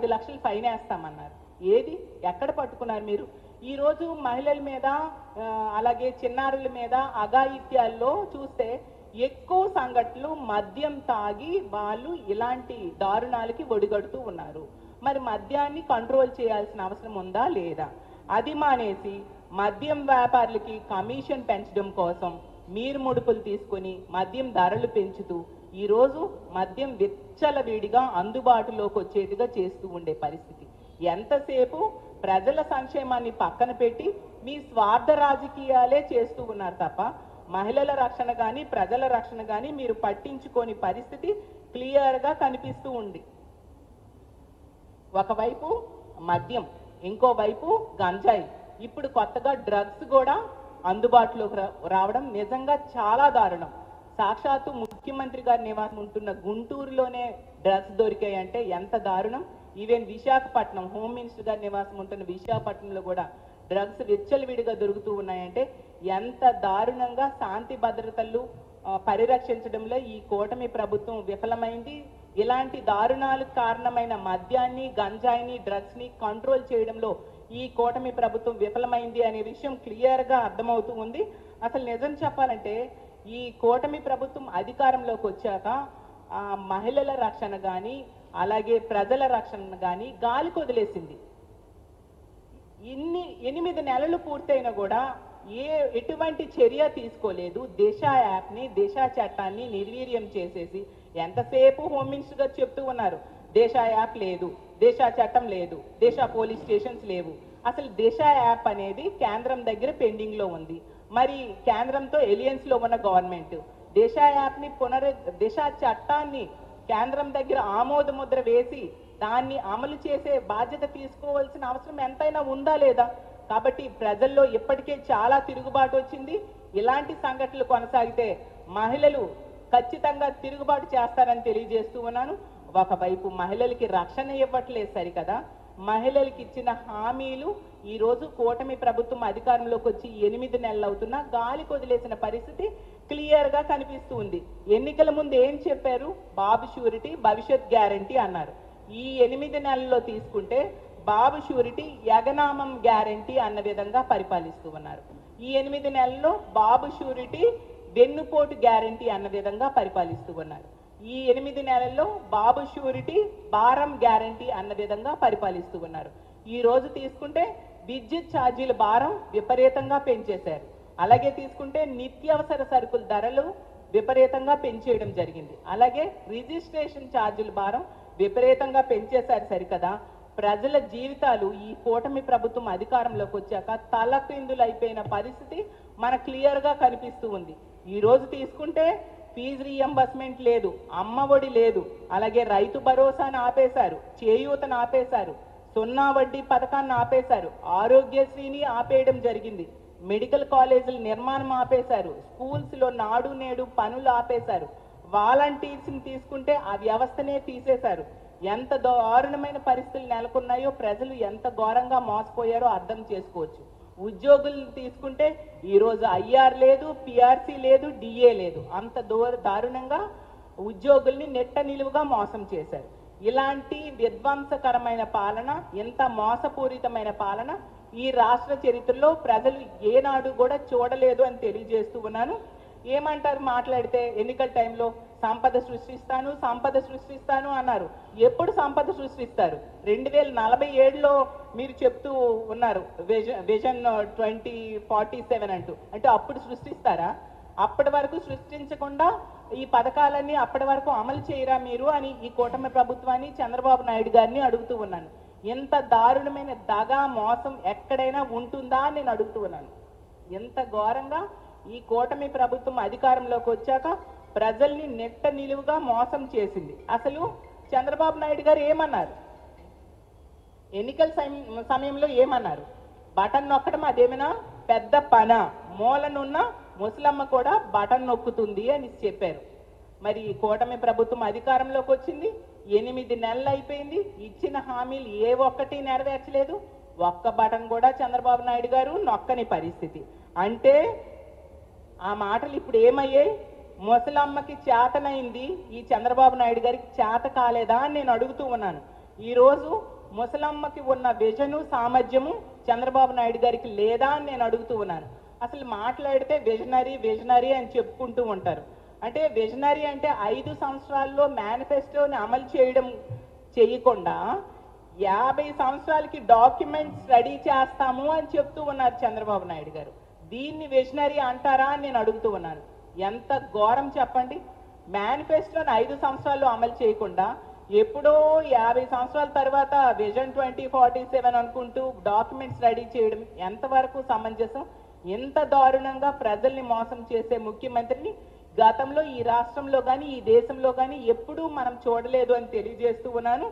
5 లక్షలు ఫైన్ వేస్తామన్నారు. ఏది ఎక్కడ పట్టుకున్నారు మీరు? ఈరోజు మహిళల మీద అలాగే చిన్నారుల మీద అఘాయిత్యాల్లో చూస్తే ఎక్కువ సంఘటనలు మద్యం తాగి వాళ్ళు ఇలాంటి దారుణాలకి ఒడిగడుతూ ఉన్నారు. మరి మద్యాన్ని కంట్రోల్ చేయాల్సిన అవసరం ఉందా లేదా? అది మానేసి మద్యం వ్యాపారులకి కమిషన్ పెంచడం కోసం మీరు ముడుపులు తీసుకొని మద్యం ధరలు పెంచుతూ ఈరోజు మద్యం విచ్చలవిడిగా అందుబాటులోకి వచ్చేట్టుగా చేస్తూ ఉండే పరిస్థితి. ఎంతసేపు ప్రజల సంక్షేమాన్ని పక్కన పెట్టి మీ స్వార్థ రాజకీయాలే చేస్తూ ఉన్నారు తప్ప మహిళల రక్షణ కానీ ప్రజల రక్షణ కానీ మీరు పట్టించుకోని పరిస్థితి క్లియర్గా కనిపిస్తూ ఉంది. ఒకవైపు మద్యం, ఇంకోవైపు గంజాయి, ఇప్పుడు కొత్తగా డ్రగ్స్ కూడా అందుబాటులోకి రావడం నిజంగా చాలా దారుణం. సాక్షాత్తు ముఖ్యమంత్రి గారి నివాసం ఉంటున్న గుంటూరులోనే డ్రగ్స్ దొరికాయంటే ఎంత దారుణం. ఈవెన్ విశాఖపట్నం, హోమ్ మినిస్టర్ గారి నివాసం ఉంటున్న విశాఖపట్నంలో కూడా డ్రగ్స్ విచ్చలవిడిగా దొరుకుతూ ఉన్నాయంటే ఎంత దారుణంగా శాంతి భద్రతలు పరిరక్షించడంలో ఈ కూటమి ప్రభుత్వం విఫలమైంది. ఇలాంటి దారుణాలకు కారణమైన మద్యాన్ని, గంజాయిని, డ్రగ్స్ని కంట్రోల్ చేయడంలో ఈ కూటమి ప్రభుత్వం విఫలమైంది అనే విషయం క్లియర్గా అర్థమవుతూ ఉంది. అసలు నిజం చెప్పాలంటే ఈ కూటమి ప్రభుత్వం అధికారంలోకి వచ్చాక మహిళల రక్షణ కానీ అలాగే ప్రజల రక్షణ కానీ గాలికి వదిలేసింది. 8 నెలలు పూర్తయినా కూడా ఎటువంటి చర్య తీసుకోలేదు. దిశ యాప్ని, దిశ చట్టాన్ని నిర్వీర్యం చేసేసి ఎంతసేపు హోమ్ మినిస్టర్ గారు చెప్తూ ఉన్నారు దిశ యాప్ లేదు, దిశ చట్టం లేదు, దిశ పోలీస్ స్టేషన్స్ లేవు. అసలు దిశ యాప్ అనేది కేంద్రం దగ్గర పెండింగ్లో ఉంది. మరి కేంద్రంతో ఎలియన్స్లో ఉన్న గవర్నమెంట్ దిశ యాప్ని దిశ చట్టాన్ని కేంద్రం దగ్గర ఆమోద ముద్ర వేసి దాన్ని అమలు చేసే బాధ్యత తీసుకోవాల్సిన అవసరం ఎంతైనా ఉందా లేదా? కాబట్టి ప్రజల్లో ఇప్పటికే చాలా తిరుగుబాటు వచ్చింది. ఇలాంటి సంఘటనలు కొనసాగితే మహిళలు ఖచ్చితంగా తిరుగుబాటు చేస్తారని తెలియజేస్తూ ఉన్నాను. ఒకవైపు మహిళలకి రక్షణ ఇవ్వట్లేదు సరికదా, మహిళలకి ఇచ్చిన హామీలు ఈరోజు కూటమి ప్రభుత్వం అధికారంలోకి వచ్చి 8 నెలలు అవుతున్నా గాలికి వదిలేసిన పరిస్థితి క్లియర్గా కనిపిస్తూ ఉంది. ఎన్నికల ముందు ఏం చెప్పారు? బాబు షూరిటీ, భవిష్యత్ గ్యారంటీ అన్నారు. ఈ 8 నెలల్లో తీసుకుంటే బాబు షూరిటీ యగనామం గ్యారంటీ అన్న విధంగా పరిపాలిస్తూ ఉన్నారు. ఈ 8 నెలల్లో బాబు షూరిటీ వెన్నుపోటు గ్యారంటీ అన్న విధంగా పరిపాలిస్తూ ఉన్నారు. ఈ 8 నెలల్లో బాబు షూరిటీ భారం గ్యారంటీ అన్న విధంగా పరిపాలిస్తూ ఉన్నారు. ఈ రోజు తీసుకుంటే విద్యుత్ ఛార్జీల భారం విపరీతంగా పెంచేశారు. అలాగే తీసుకుంటే నిత్యావసర సరుకుల ధరలు విపరీతంగా పెంచేయడం జరిగింది. అలాగే రిజిస్ట్రేషన్ ఛార్జీల భారం విపరీతంగా పెంచేశారు సరికదా. ప్రజల జీవితాలు ఈ కూటమి ప్రభుత్వం అధికారంలోకి వచ్చాక తలక్రిందులైపోయిన పరిస్థితి మన క్లియర్గా కనిపిస్తూ ఉంది. ఈ రోజు తీసుకుంటే ఫీజు రీఎంబర్స్మెంట్ లేదు, అమ్మఒడి లేదు, అలాగే రైతు భరోసాను ఆపేశారు, చేయూతను ఆపేశారు, 0 వడ్డీ పథకాన్ని ఆపేశారు, ఆరోగ్యశ్రీని ఆపేయడం జరిగింది, మెడికల్ కాలేజీల నిర్మాణం ఆపేశారు, స్కూల్స్లో నాడు నేడు పనులు ఆపేశారు, వాలంటీర్స్ని తీసుకుంటే ఆ వ్యవస్థనే తీసేశారు. ఎంత దారుణమైన పరిస్థితులు నెలకొన్నాయో, ప్రజలు ఎంత ఘోరంగా మోసపోయారో అర్థం చేసుకోవచ్చు. ఉద్యోగులను తీసుకుంటే ఈరోజు ఐఆర్ లేదు, పిఆర్సీ లేదు, డిఏ లేదు. అంత దారుణంగా ఉద్యోగుల్ని నెట్ట నిలువుగా మోసం చేశారు. ఇలాంటి విధ్వంసకరమైన పాలన, ఎంత మోసపూరితమైన పాలన ఈ రాష్ట్ర చరిత్రలో ప్రజలు ఏనాడు కూడా చూడలేదు అని తెలియజేస్తూ ఉన్నాను. ఏమంటారు మాట్లాడితే ఎన్నికల టైంలో సంపద సృష్టిస్తాను అన్నారు. ఎప్పుడు సంపద సృష్టిస్తారు? 2047లో మీరు చెప్తూ ఉన్నారు విజన్ 2047 అంటూ. అంటే అప్పుడు సృష్టిస్తారా? అప్పటి వరకు సృష్టించకుండా ఈ పథకాలన్నీ అప్పటి వరకు అమలు చేయరా మీరు అని ఈ కూటమి ప్రభుత్వాన్ని, చంద్రబాబు నాయుడు గారిని అడుగుతూ ఉన్నాను. ఎంత దారుణమైన దగా మోసం ఎక్కడైనా ఉంటుందా అని నేను అడుగుతూ ఉన్నాను. ఎంత ఘోరంగా ఈ కూటమి ప్రభుత్వం అధికారంలోకి వచ్చాక ప్రజల్ని నెట్ట నిలువుగా మోసం చేసింది. అసలు చంద్రబాబు నాయుడు గారు ఏమన్నారు? ఎన్నికల సమయంలో ఏమన్నారు? బటన్ నొక్కడం అదేమైనా పెద్ద పన, మూలనున్న ముసలమ్మ కూడా బటన్ నొక్కుతుంది అని చెప్పారు. మరి కూటమి ప్రభుత్వం అధికారంలోకి వచ్చింది, 8 నెలలు అయిపోయింది, ఇచ్చిన హామీలు ఏ ఒక్కటి నెరవేర్చలేదు. ఒక్క బటన్ కూడా చంద్రబాబు నాయుడు గారు నొక్కని పరిస్థితి. అంటే ఆ మాటలు ఇప్పుడు ఏమయ్యాయి? ముసలమ్మకి చేతనైంది, ఈ చంద్రబాబు నాయుడు గారికి చేత కాలేదా అని నేను అడుగుతూ ఉన్నాను. ఈరోజు ముసలమ్మకి ఉన్న విజను సామర్థ్యము చంద్రబాబు నాయుడు గారికి లేదా అని నేను అడుగుతూ ఉన్నాను. అసలు మాట్లాడితే విజనరీ విజనరీ అని చెప్పుకుంటూ ఉంటారు. అంటే విజనరీ అంటే 5 సంవత్సరాల్లో మేనిఫెస్టోని అమలు చేయకుండా 50 సంవత్సరాలకి డాక్యుమెంట్స్ రెడీ చేస్తాము అని చెప్తూ ఉన్నారు చంద్రబాబు నాయుడు గారు. దీన్ని విజనరీ అంటారా అని నేను అడుగుతూ ఉన్నాను. ఎంత ఘోరం చెప్పండి. మేనిఫెస్టోని 5 సంవత్సరాల్లో అమలు చేయకుండా ఎప్పుడో 50 సంవత్సరాల తర్వాత విజన్ 2047 అనుకుంటూ డాక్యుమెంట్స్ రెడీ చేయడం ఎంతవరకు సమంజసం? ఎంత దారుణంగా ప్రజల్ని మోసం చేసే ముఖ్యమంత్రిని గతంలో ఈ రాష్ట్రంలో కానీ ఈ దేశంలో కానీ ఎప్పుడూ మనం చూడలేదు అని తెలియజేస్తూ ఉన్నాను.